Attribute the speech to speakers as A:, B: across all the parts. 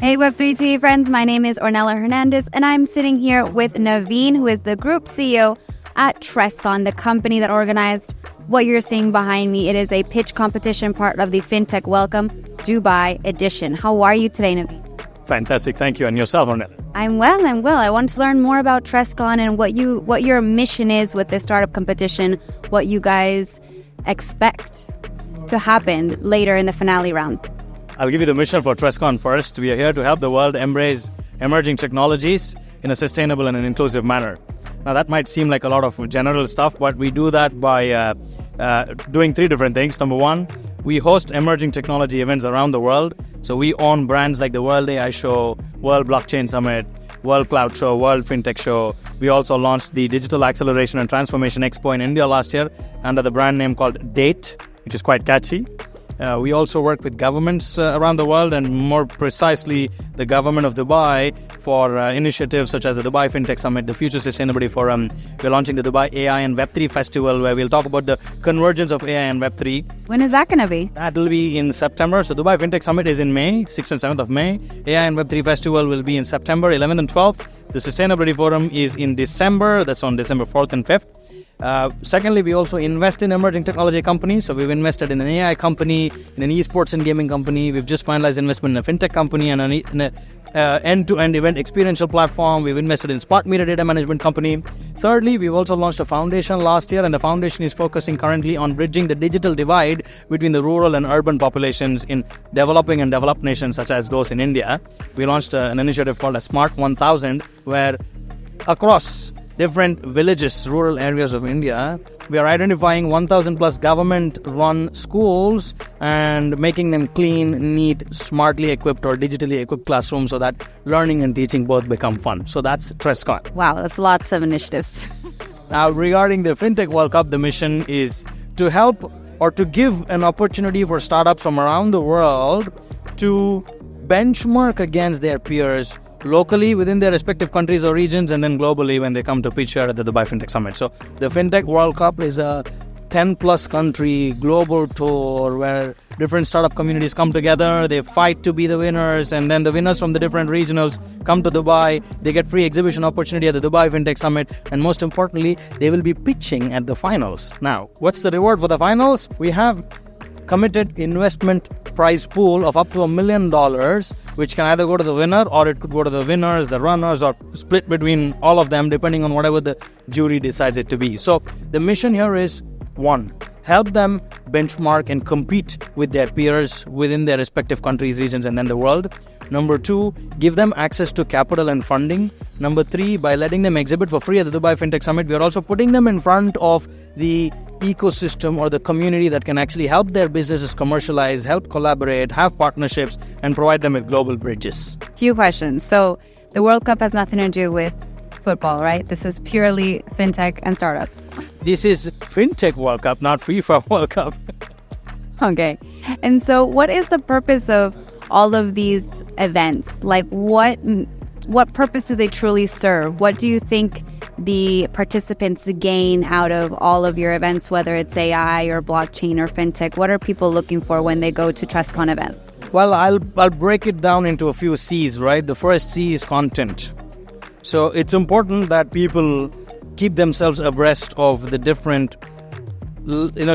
A: Hey Web3 TV friends, my name is Ornella Hernandez and I'm sitting here with Naveen, who is the Group CEO at Trescon, the company that organized what you're seeing behind me. It is a pitch competition part of the Fintech World Cup Dubai edition. How are you today, Naveen?
B: Fantastic, thank you. And yourself, Ornella?
A: I'm well. I want to learn more about Trescon and what your mission is with this startup competition, what you guys expect to happen later in the finale rounds.
B: I'll give you the mission for Trescon first. We are here to help the world embrace emerging technologies in a sustainable and an inclusive manner. Now, that might seem like a lot of general stuff, but we do that by doing three different things. Number one, we host emerging technology events around the world. So we own brands like the World AI Show, World Blockchain Summit, World Cloud Show, World Fintech Show. We also launched the Digital Acceleration and Transformation Expo in India last year under the brand name called DATE, which is quite catchy. We also work with governments around the world, and more precisely the government of Dubai for initiatives such as the Dubai Fintech Summit, the Future Sustainability Forum. We're launching the Dubai AI and Web3 Festival, where we'll talk about the convergence of AI and Web3.
A: When is that going to be?
B: That will be in September. So Dubai Fintech Summit is in May, 6th and 7th of May. AI and Web3 Festival will be in September 11th and 12th. The Sustainability Forum is in December. That's on December 4th and 5th. Secondly, we also invest in emerging technology companies. So we've invested in an AI company, in an esports and gaming company. We've just finalized investment in a fintech company and an end-to-end event experiential platform. We've invested in smart meter data management company. Thirdly, we've also launched a foundation last year, and the foundation is focusing currently on bridging the digital divide between the rural and urban populations in developing and developed nations such as those in India. We launched an initiative called a Smart 1000, where across different villages, rural areas of India, we are identifying 1,000 plus government-run schools and making them clean, neat, smartly equipped or digitally equipped classrooms so that learning and teaching both become fun. So that's Trescon.
A: Wow, that's lots of initiatives.
B: Now, regarding the Fintech World Cup, the mission is to help or to give an opportunity for startups from around the world to benchmark against their peers locally within their respective countries or regions, and then globally when they come to pitch here at the Dubai Fintech Summit. So the Fintech World Cup is a 10 plus country global tour where different startup communities come together, they fight to be the winners, and then the winners from the different regionals come to Dubai. They get free exhibition opportunity at the Dubai Fintech Summit, and most importantly, they will be pitching at the finals. Now, what's the reward for the finals? We have committed investment prize pool of up to $1 million, which can either go to the winner or it could go to the winners, the runners, or split between all of them depending on whatever the jury decides it to be. So the mission here is, one, help them benchmark and compete with their peers within their respective countries, regions, and then the world. Number two, give them access to capital and funding. Number three, by letting them exhibit for free at the Dubai Fintech Summit, we are also putting them in front of the ecosystem or the community that can actually help their businesses commercialize, help collaborate, have partnerships, and provide them with global bridges.
A: Few questions. So the World Cup has nothing to do with football, right? This is purely fintech and startups.
B: This is Fintech World Cup, not FIFA World Cup.
A: Okay. And so what is the purpose of all of these events? Like what purpose do they truly serve? What do you think the participants gain out of all of your events, whether it's AI or blockchain or fintech? What are people looking for when they go to Trescon events?
B: Well, I'll break it down into a few C's, right? The first C is content. So it's important that people keep themselves abreast of the different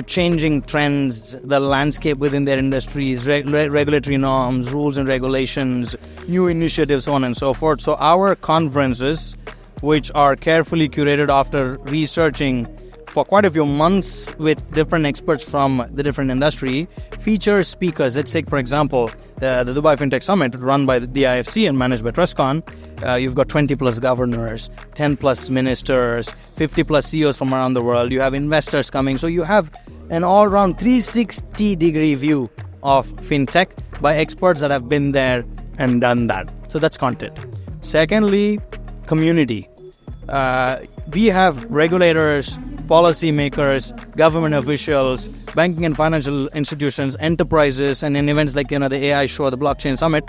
B: changing trends, the landscape within their industries, regulatory norms, rules and regulations, new initiatives, so on and so forth. So our conferences, which are carefully curated after researching for quite a few months with different experts from the different industry, feature speakers. Let's take, for example, the Dubai Fintech Summit run by the DIFC and managed by Trescon. You've got 20 plus governors, 10 plus ministers, 50 plus CEOs from around the world. You have investors coming. So you have an all-round 360-degree view of fintech by experts that have been there and done that. So that's content. Secondly, community. we have regulators, policymakers, government officials, banking and financial institutions, enterprises, and in events like the AI show, the Blockchain Summit,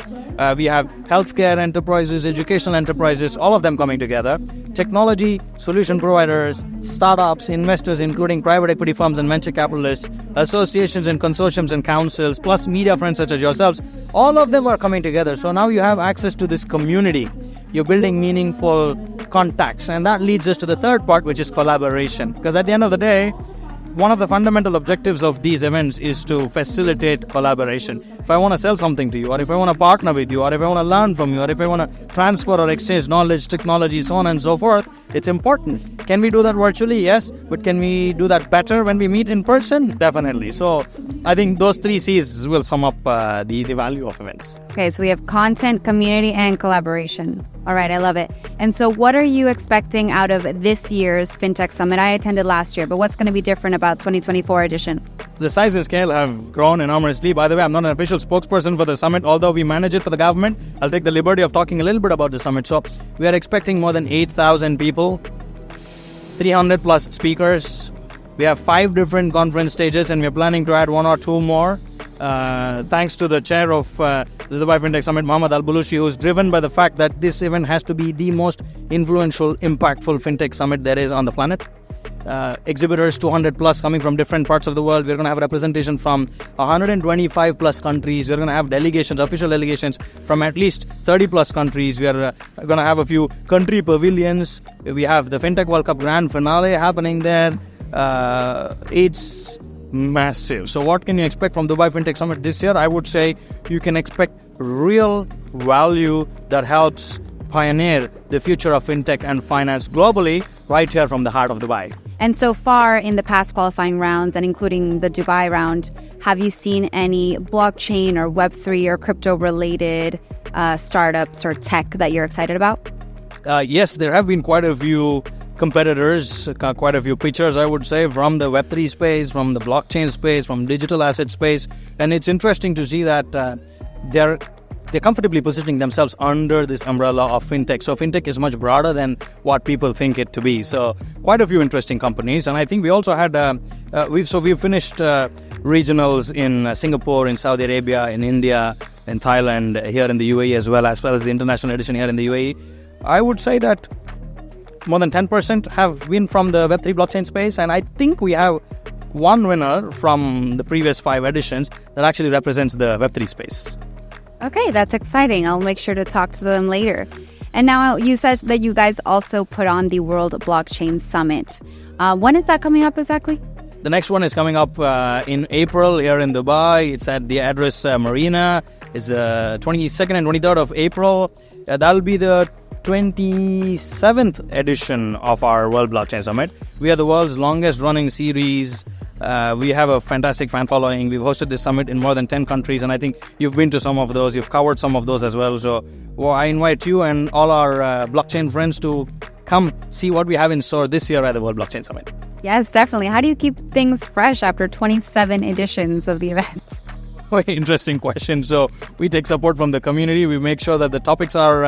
B: we have healthcare enterprises, educational enterprises, all of them coming together. Technology solution providers, startups, investors, including private equity firms and venture capitalists, associations and consortiums and councils, plus media friends such as yourselves, all of them are coming together. So now you have access to this community. You're building meaningful contacts, and that leads us to the third part, which is collaboration. Because at the end of the day, one of the fundamental objectives of these events is to facilitate collaboration. If I want to sell something to you, or if I want to partner with you, or if I want to learn from you, or if I want to transfer or exchange knowledge, technology, so on and so forth, it's important. Can we do that virtually? Yes. But can we do that better when we meet in person? Definitely. So I think those 3 C's will sum up the value of events.
A: Okay, so we have content, community, and collaboration. All right, I love it. And so what are you expecting out of this year's Fintech Summit? I attended last year, but what's going to be different about 2024 edition?
B: The size and scale have grown enormously. By the way, I'm not an official spokesperson for the summit, although we manage it for the government. I'll take the liberty of talking a little bit about the summit. So we are expecting more than 8,000 people, 300 plus speakers. We have 5 different conference stages, and we're planning to add 1 or 2 more. Thanks to the chair of the Dubai Fintech Summit, Mohammed Al-Bulushi, who is driven by the fact that this event has to be the most influential, impactful fintech summit there is on the planet. Exhibitors 200 plus coming from different parts of the world. We're going to have representation from 125 plus countries. We're going to have delegations, official delegations from at least 30 plus countries. We are going to have a few country pavilions. We have the Fintech World Cup grand finale happening there. It's massive. So what can you expect from Dubai Fintech Summit this year? I would say you can expect real value that helps pioneer the future of fintech and finance globally right here from the heart of Dubai.
A: And so far in the past qualifying rounds and including the Dubai round, have you seen any blockchain or Web3 or crypto related startups or tech that you're excited about?
B: Yes, there have been quite a few competitors, quite a few pitchers, I would say, from the Web3 space, from the blockchain space, from digital asset space. And it's interesting to see that they're comfortably positioning themselves under this umbrella of fintech. So fintech is much broader than what people think it to be. So quite a few interesting companies. And I think we also had, we've finished regionals in Singapore, in Saudi Arabia, in India, in Thailand, here in the UAE as well as the international edition here in the UAE. I would say that more than 10% have been from the Web3 blockchain space. And I think we have one winner from the previous 5 editions that actually represents the Web3 space.
A: Okay, that's exciting. I'll make sure to talk to them later. And now you said that you guys also put on the World Blockchain Summit. When is that coming up exactly?
B: The next one is coming up in April here in Dubai. It's at the Address Marina. It's the 22nd and 23rd of April. That'll be the 27th edition of our World Blockchain Summit. We are the world's longest running series. We have a fantastic fan following. We've hosted this summit in more than 10 countries, and I think you've been to some of those. You've covered some of those as well. So I invite you and all our blockchain friends to come see what we have in store this year at the World Blockchain Summit.
A: Yes, definitely. How do you keep things fresh after 27 editions of the event?
B: Very interesting question. So we take support from the community. We make sure that the topics are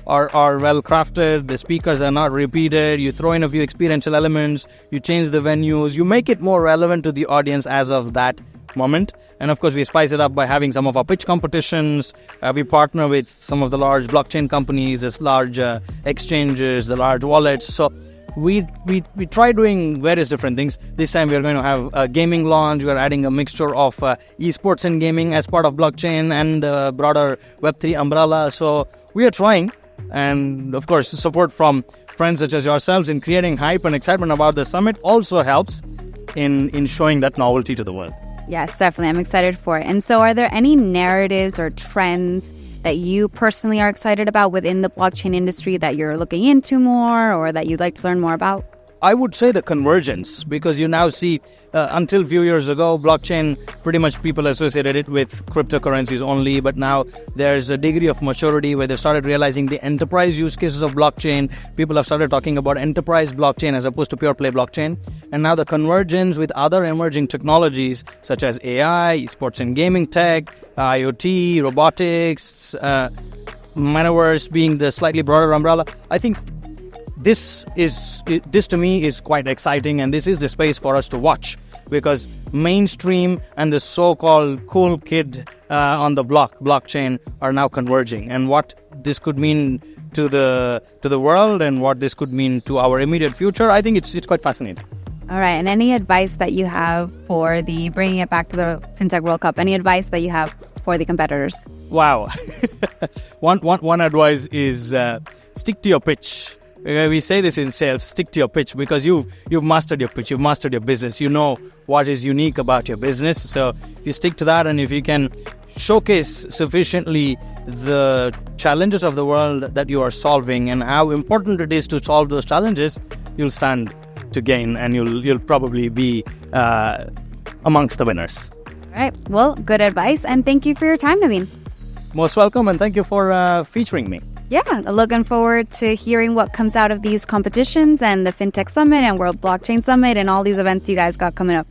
B: well crafted. The speakers are not repeated. You throw in a few experiential elements. You change the venues. You make it more relevant to the audience as of that moment. And of course, we spice it up by having some of our pitch competitions. We partner with some of the large blockchain companies, the large exchanges, the large wallets. So we try doing various different things. This time we are going to have a gaming launch. We are adding a mixture of esports and gaming as part of blockchain and the broader Web3 umbrella. So we are trying, and of course support from friends such as yourselves in creating hype and excitement about the summit also helps in showing that novelty to the world.
A: Yes, definitely. I'm excited for it. And so are there any narratives or trends that you personally are excited about within the blockchain industry that you're looking into more or that you'd like to learn more about?
B: I would say the convergence, because you now see, until a few years ago, blockchain, pretty much people associated it with cryptocurrencies only, but now there's a degree of maturity where they've started realizing the enterprise use cases of blockchain. People have started talking about enterprise blockchain as opposed to pure play blockchain. And now the convergence with other emerging technologies such as AI, esports and gaming tech, IoT, robotics, metaverse being the slightly broader umbrella. I think this to me is quite exciting, and this is the space for us to watch, because mainstream and the so-called cool kid on the blockchain are now converging, and what this could mean to the world and what this could mean to our immediate future, I think it's quite fascinating.
A: All right, and any advice that you have for the bringing it back to the Fintech World Cup? Any advice that you have for the competitors?
B: Wow, one advice is stick to your pitch. We say this in sales: stick to your pitch, because you've mastered your pitch, you've mastered your business. You know what is unique about your business. So if you stick to that, and if you can showcase sufficiently the challenges of the world that you are solving and how important it is to solve those challenges, you'll stand to gain, and you'll probably be amongst the winners.
A: All right. Well, good advice, and thank you for your time, Naveen.
B: Most welcome, and thank you for featuring me.
A: Yeah, looking forward to hearing what comes out of these competitions and the Fintech Summit and World Blockchain Summit and all these events you guys got coming up.